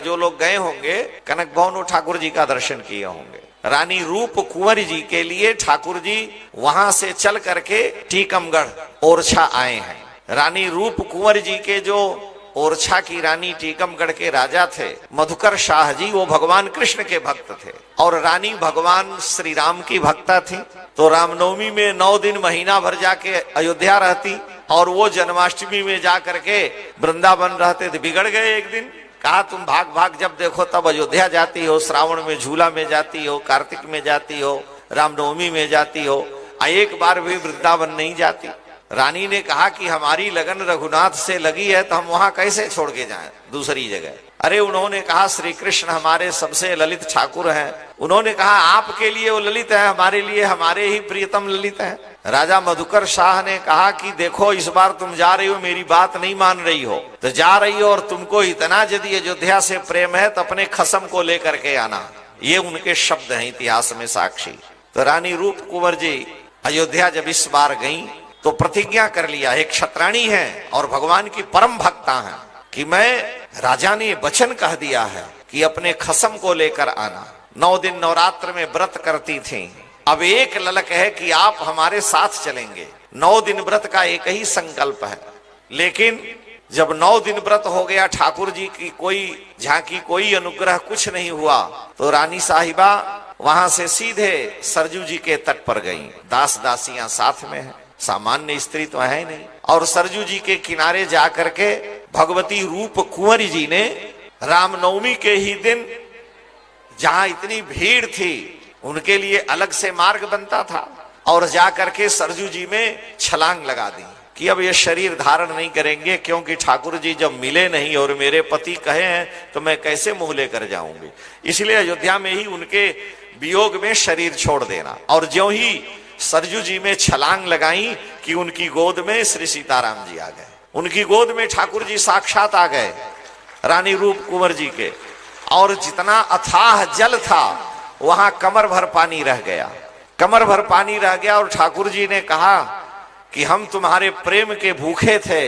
जो लोग गए होंगे कनक भवन, वो ठाकुर जी का दर्शन किए होंगे। रानी रूप कुंवर जी के लिए ठाकुर जी वहां से चल करके टीकमगढ़ ओरछा आए हैं। रानी रूप कुंवर जी के जो ओरछा की रानी टीकमगढ़ के राजा थे मधुकर शाह जी, वो भगवान कृष्ण के भक्त थे और रानी भगवान श्री राम की भक्ता थी। तो रामनवमी में 9 दिन महीना भर जाके अयोध्या रहती और वो जन्माष्टमी में जा करके वृंदावन रहते थे। बिगड़ गए एक दिन, कहा तुम भाग भाग जब देखो तब अयोध्या जाती हो, श्रावण में झूला में जाती हो, कार्तिक में जाती हो, रामनवमी में जाती हो, एक बार भी वृंदावन नहीं जाती। रानी ने कहा कि हमारी लगन रघुनाथ से लगी है तो हम वहां कैसे छोड़ के जाएं दूसरी जगह। अरे उन्होंने कहा श्री कृष्ण हमारे सबसे ललित ठाकुर हैं। उन्होंने कहा आपके लिए वो ललित है, हमारे लिए हमारे ही प्रियतम ललित है। राजा मधुकर शाह ने कहा कि देखो इस बार तुम जा रही हो, मेरी बात नहीं मान रही हो तो जा रही हो, और तुमको इतना यदि अयोध्या से प्रेम है तो अपने खसम को लेकर के आना। ये उनके शब्द हैं इतिहास में साक्षी। तो रानी रूप कुंवर जी अयोध्या जब इस बार गई तो प्रतिज्ञा कर लिया, एक क्षत्राणी है और भगवान की परम भक्ता है, कि मैं, राजा ने वचन कह दिया है कि अपने खसम को लेकर आना। 9 दिन नवरात्र में व्रत करती थी। अब एक ललक है कि आप हमारे साथ चलेंगे। 9 दिन व्रत का एक ही संकल्प है। लेकिन जब 9 दिन व्रत हो गया, ठाकुर जी की कोई झांकी, कोई अनुग्रह, कुछ नहीं हुआ, तो रानी साहिबा वहां से सीधे सरजू जी के तट पर गई। दास दासियां साथ में है, सामान्य स्त्री तो है नहीं। और सरजू जी के किनारे जा करके भगवती रूप कुंवरी जी ने रामनवमी के ही दिन, जहां इतनी भीड़ थी, उनके लिए अलग से मार्ग बनता था, और जाकर के सरजू जी में छलांग लगा दी कि अब ये शरीर धारण नहीं करेंगे, क्योंकि ठाकुर जी जब मिले नहीं और मेरे पति कहे हैं तो मैं कैसे मुंह लेकर जाऊंगी। इसलिए अयोध्या में ही उनके वियोग में शरीर छोड़ देना। और ज्यों ही सरजू जी में छलांग लगाई कि उनकी गोद में श्री सीताराम जी आ गए, उनकी गोद में ठाकुर जी साक्षात आ गए रानी रूप कुंवर जी के। और जितना अथाह जल था वहां कमर भर पानी रह गया, कमर भर पानी रह गया। और ठाकुर जी ने कहा कि हम तुम्हारे प्रेम के भूखे थे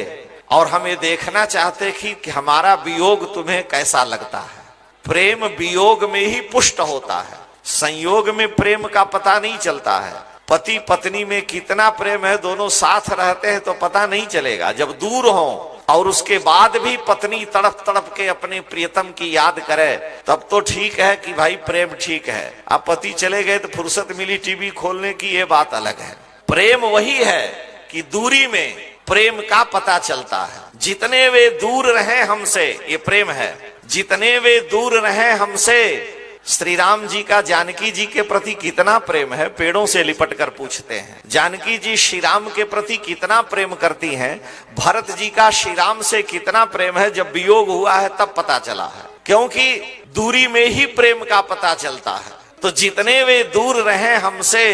और हम ये देखना चाहते कि हमारा वियोग तुम्हें कैसा लगता है। प्रेम वियोग में ही पुष्ट होता है, संयोग में प्रेम का पता नहीं चलता है। पति पत्नी में कितना प्रेम है, दोनों साथ रहते हैं तो पता नहीं चलेगा। जब दूर हो और उसके बाद भी पत्नी तड़प तड़प के अपने प्रियतम की याद करे, तब तो ठीक है कि भाई प्रेम ठीक है। अब पति चले गए तो फुर्सत मिली टीवी खोलने की, ये बात अलग है। प्रेम वही है कि दूरी में प्रेम का पता चलता है। जितने वे दूर रहे हमसे, ये प्रेम है। जितने वे दूर रहे हमसे, श्री राम जी का जानकी जी के प्रति कितना प्रेम है, पेड़ों से लिपट कर पूछते हैं। जानकी जी श्री राम के प्रति कितना प्रेम करती हैं, भरत जी का श्री राम से कितना प्रेम है, जब वियोग हुआ है तब पता चला है, क्योंकि दूरी में ही प्रेम का पता चलता है। तो जितने वे दूर रहे हमसे,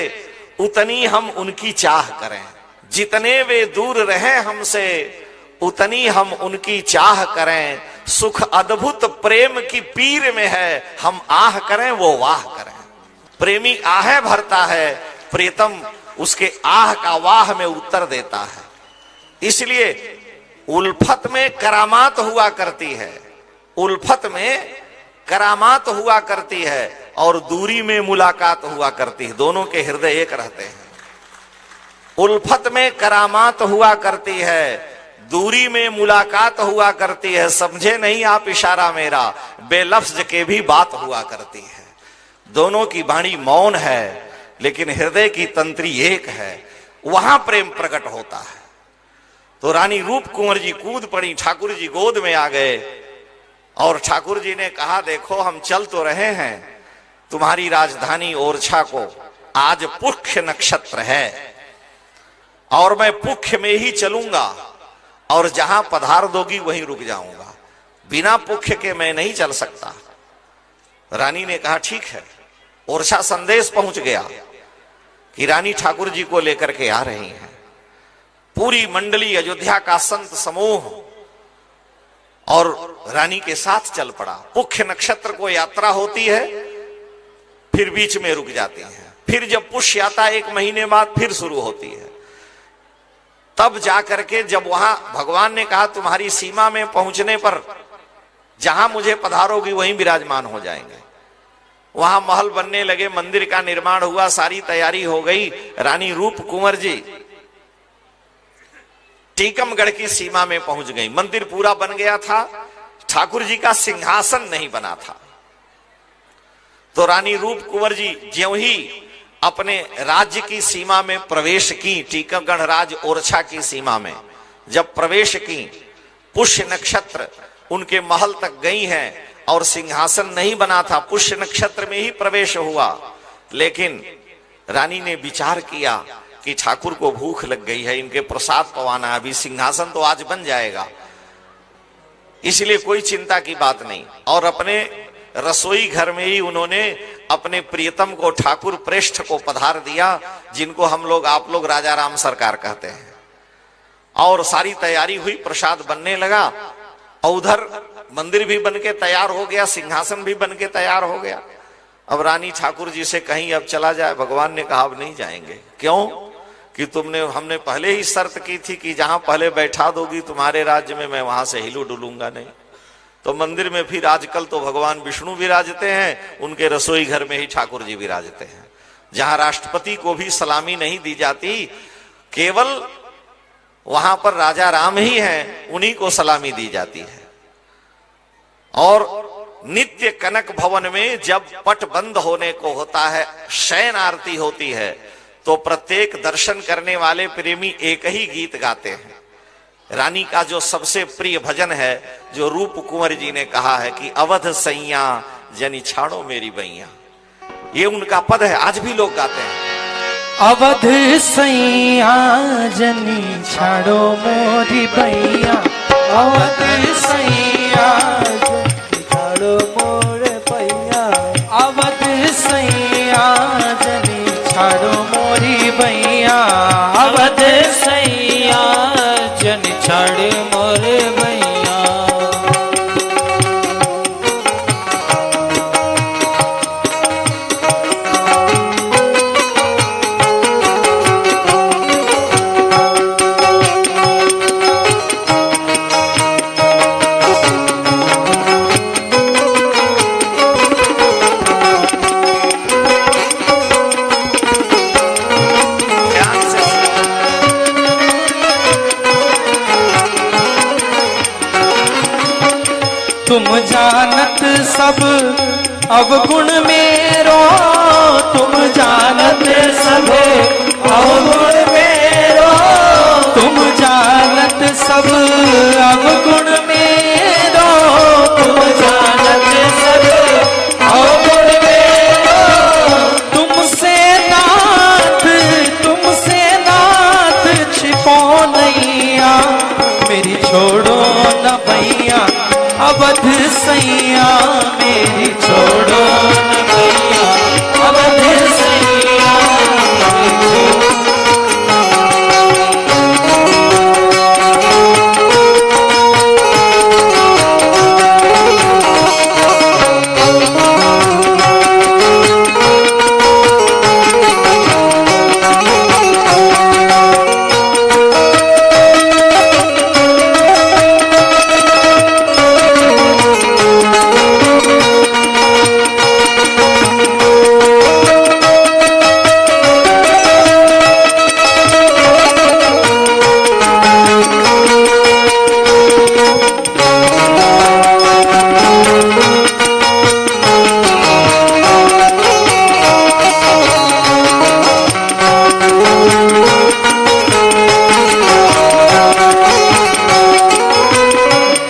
उतनी हम उनकी चाह करें। जितने वे दूर रहे हमसे, उतनी हम उनकी चाह करें। सुख अद्भुत प्रेम की पीर में है, हम आह करें वो वाह करें। प्रेमी आहे भरता है, प्रीतम उसके आह का वाह में उत्तर देता है। इसलिए उल्फत में करामात हुआ करती है, उल्फत में करामात हुआ करती है, और दूरी में मुलाकात हुआ करती है। दोनों के हृदय एक रहते हैं। उल्फत में करामात हुआ करती है, दूरी में मुलाकात हुआ करती है। समझे नहीं आप इशारा मेरा, बेलफ्ज के भी बात हुआ करती है। दोनों की वाणी मौन है, लेकिन हृदय की तंत्री एक है, वहां प्रेम प्रकट होता है। तो रानी रूप कुंवर जी कूद पड़ी, ठाकुर जी गोद में आ गए, और ठाकुर जी ने कहा देखो हम चल तो रहे हैं तुम्हारी राजधानी ओरछा को, आज पुष्य नक्षत्र है और मैं पुष्य में ही चलूंगा, और जहां पधार दोगी वहीं रुक जाऊंगा, बिना पुष्य के मैं नहीं चल सकता। रानी ने कहा ठीक है। ओरछा संदेश पहुंच गया कि रानी ठाकुर जी को लेकर के आ रही हैं। पूरी मंडली, अयोध्या का संत समूह और रानी के साथ चल पड़ा। पुष्य नक्षत्र को यात्रा होती है, फिर बीच में रुक जाती है, फिर जब पुष्य आता 1 महीने बाद फिर शुरू होती है। तब जाकर के जब वहां भगवान ने कहा तुम्हारी सीमा में पहुंचने पर जहां मुझे पधारोगी वहीं विराजमान हो जाएंगे। वहां महल बनने लगे, मंदिर का निर्माण हुआ, सारी तैयारी हो गई। रानी रूप कुंवर जी टीकमगढ़ की सीमा में पहुंच गई। मंदिर पूरा बन गया था, ठाकुर जी का सिंहासन नहीं बना था। तो रानी रूप कुंवर जी ज्यों ही अपने राज्य की सीमा में प्रवेश की, टीकमगढ़ राज ओरछा की सीमा में जब प्रवेश की, पुष्य नक्षत्र उनके महल तक गई हैं और सिंहासन नहीं बना था, पुष्य नक्षत्र में ही प्रवेश हुआ। लेकिन रानी ने विचार किया कि ठाकुर को भूख लग गई है, इनके प्रसाद पवाना, अभी सिंहासन तो आज बन जाएगा, इसलिए कोई चिंता की बात नहीं। और अपने रसोई घर में ही उन्होंने अपने प्रियतम को, ठाकुर प्रेष्ठ को पधार दिया, जिनको हम लोग, आप लोग राजा राम सरकार कहते हैं। और सारी तैयारी हुई, प्रसाद बनने लगा और उधर मंदिर भी बन के तैयार हो गया, सिंहासन भी बन के तैयार हो गया। अब रानी ठाकुर जी से कहीं अब चला जाए, भगवान ने कहा अब नहीं जाएंगे। क्यों? कि हमने पहले ही शर्त की थी कि जहां पहले बैठा दोगी तुम्हारे राज्य में, मैं वहां से हिलू डुलूंगा नहीं। तो मंदिर में फिर आजकल तो भगवान विष्णु विराजते हैं, उनके रसोई घर में ही ठाकुर जी विराजते हैं। जहां राष्ट्रपति को भी सलामी नहीं दी जाती, केवल वहां पर राजा राम ही हैं, उन्हीं को सलामी दी जाती है। और नित्य कनक भवन में जब पट बंद होने को होता है, शयन आरती होती है, तो प्रत्येक दर्शन करने वाले प्रेमी एक ही गीत गाते हैं। रानी का जो सबसे प्रिय भजन है, जो रूप कुंवर जी ने कहा है कि अवध सैया जनी छाड़ो मेरी बैया, ये उनका पद है, आज भी लोग गाते हैं। अवध सैया जनी छाड़ो मोरी बैया, अवध सैया जनी छाड़ो मोरे बैया, अवध सैया जनी छाड़ो मोरी बैया, अवध सैया जनी छाड़ो मोरे बैया। तुम जानत सब अवगुण मेरो, तुम जानत सब अवगुण मेरो, तुम जानत सब अवगुण मेरो, तुम जानत सब अवगुण मेरो। तुमसे नाथ छिपो नैया, मेरी छोड़ो न भैया, अवध सैया मेरी छोड़ो न भैया, अवध सैया मेरी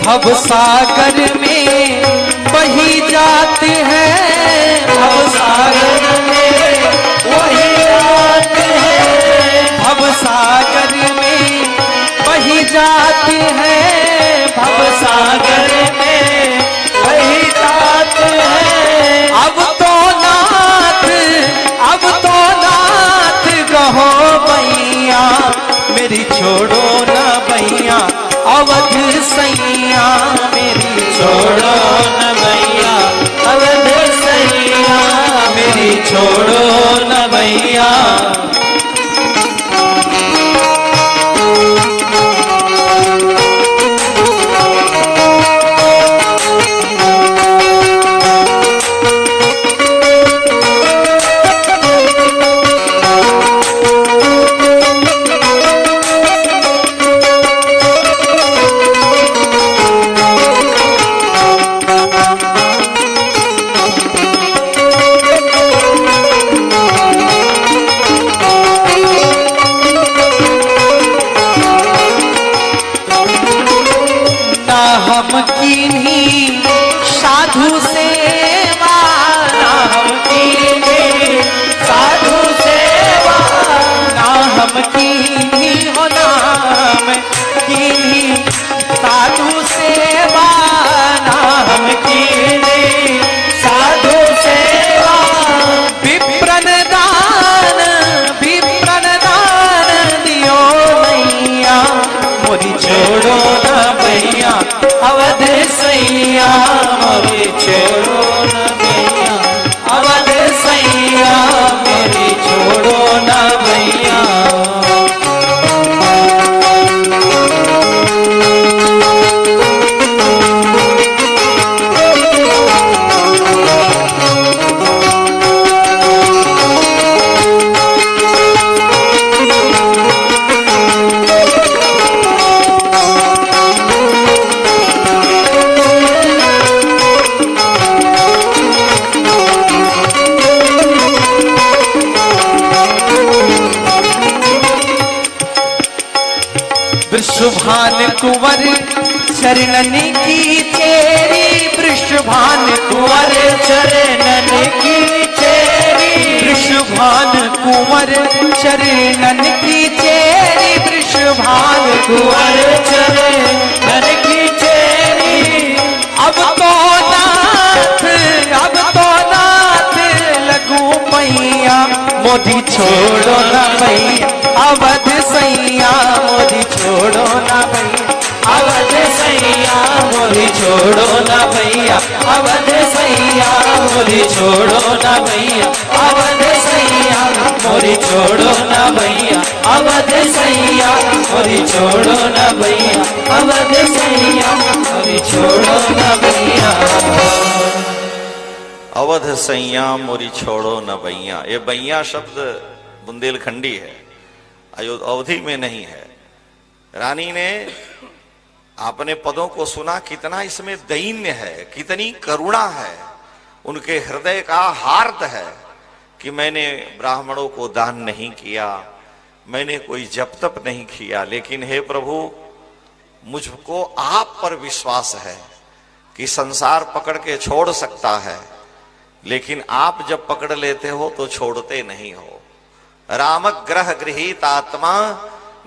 भव सागर में बही जाते हैं, भव सागर में वही जाते हैं, भव सागर में बही जाते हैं, भव सागर में बही जाते हैं। अब तो नाथ कहो भैया, मेरी छोड़ो ना भैया, अवध सैया मेरी छोड़ो न भैया, अवध सैया मेरी छोड़ो न भैया। साधु सेवा नाम कीनी, साधु सेवा नाम कीनी हो नाम कीनी, साधु सेवा नाम कीनी, साधु सेवा विप्रन दान दियो मैया, मोरी छोड़ो ना भैया अवध सैया, मोरी छोड़ो ना भैया अवध सैया, मोरी छोड़ो ना भैया। वृषभान कुंवर चरणन की चेरी, वृषभान कुंवर चरणन की चेरी, वृषभान कुंवर चरणन की चेरी, वृषभान कुंवर चरणन की चेरी। अब तो नाथ लगू मैया, मोदी छोड़ो ना भैया अवध सैया, मोदी छोड़ो ना भैया अवध सैया, मोदी छोड़ो ना भैया अवध सैया, मोदी छोड़ो ना भैया अवध सैया, मोदी छोड़ो ना भैया अवध सैया, मोदी छोड़ो ना भैया अवध सैया, मोदी छोड़ो ना भैया। अवध सैया मोरी छोड़ो न बैया। ये बैया शब्द बुंदेलखंडी है, अवधि में नहीं है। रानी ने अपने पदों को सुना, कितना इसमें दैन्य है, कितनी करुणा है, उनके हृदय का हार्द है कि मैंने ब्राह्मणों को दान नहीं किया, मैंने कोई जप तप नहीं किया, लेकिन हे प्रभु मुझको आप पर विश्वास है कि संसार पकड़ के छोड़ सकता है, लेकिन आप जब पकड़ लेते हो तो छोड़ते नहीं हो। राम ग्रह गृहीत आत्मा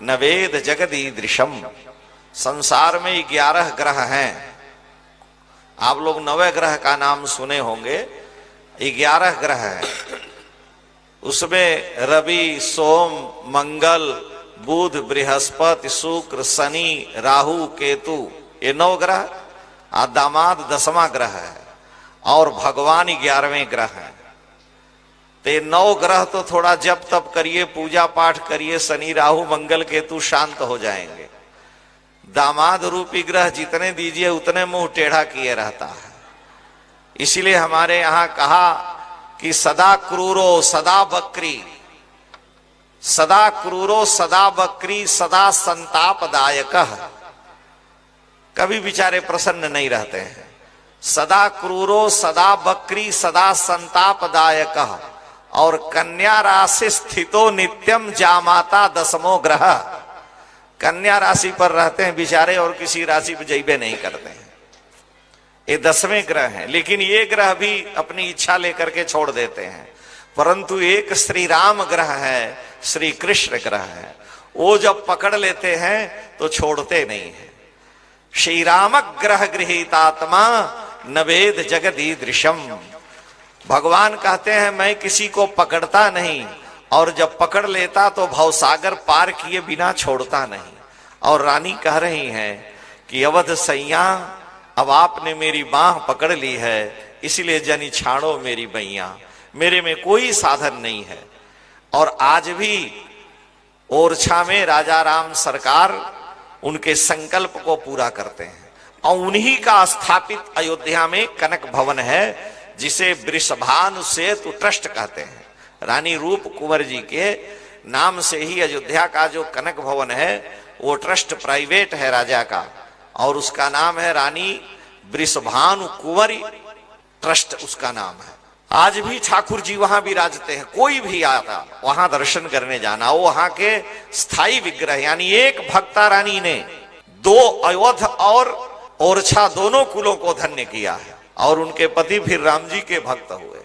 नवेद जगदीदृशम। संसार में 11 ग्रह हैं, आप लोग 9वें ग्रह का नाम सुने होंगे, 11 ग्रह हैं। उसमें रवि, सोम, मंगल, बुध, बृहस्पति, शुक्र, शनि, राहु, केतु, ये 9 ग्रह। दामाद 10वां ग्रह है और भगवान 11वें ग्रह है। तो 9 ग्रह तो थोड़ा जप तप करिए, पूजा पाठ करिए, शनि राहु मंगल केतु शांत हो जाएंगे। दामाद रूपी ग्रह जितने दीजिए उतने मुंह टेढ़ा किए रहता है। इसीलिए हमारे यहां कहा कि सदा क्रूरो सदा बकरी, सदा क्रूरो सदा बकरी सदा संतापदायक। कभी बेचारे प्रसन्न नहीं रहते हैं। सदा क्रूरो सदा बकरी सदा संतापदायक। और कन्या राशि स्थितो नित्यम जामाता 10वां ग्रह। कन्या राशि पर रहते हैं बेचारे और किसी राशि पर जइबे नहीं करते हैं। ये 10वें ग्रह हैं, लेकिन ये ग्रह भी अपनी इच्छा लेकर के छोड़ देते हैं। परंतु एक श्री राम ग्रह है, श्री कृष्ण ग्रह है, वो जब पकड़ लेते हैं तो छोड़ते नहीं है। श्री राम ग्रह गृहीतात्मा नवेद जगदीदृशम। भगवान कहते हैं मैं किसी को पकड़ता नहीं, और जब पकड़ लेता तो भवसागर पार किए बिना छोड़ता नहीं। और रानी कह रही हैं कि अवध सैया अब आपने मेरी बाह पकड़ ली है, इसलिए जनी छाड़ो मेरी बैया। मेरे में कोई साधन नहीं है। और आज भी ओरछा में राजा राम सरकार उनके संकल्प को पूरा करते हैं, और उन्हीं का स्थापित अयोध्या में कनक भवन है, जिसे वृषभानु सेतु ट्रस्ट कहते हैं। रानी रूप कुंवर जी के नाम से ही अयोध्या का जो कनक भवन है वो ट्रस्ट प्राइवेट है राजा का, और उसका नाम है रानी वृषभानु कुंवरी ट्रस्ट, उसका नाम है। आज भी ठाकुर जी वहां विराजते हैं। कोई भी आता वहां दर्शन करने जाना। वो वहां के स्थायी विग्रह, यानी एक भक्ता रानी ने 2 अयोध्या और ओरछा दोनों कुलों को धन्य किया है। और उनके पति फिर राम जी के भक्त हुए।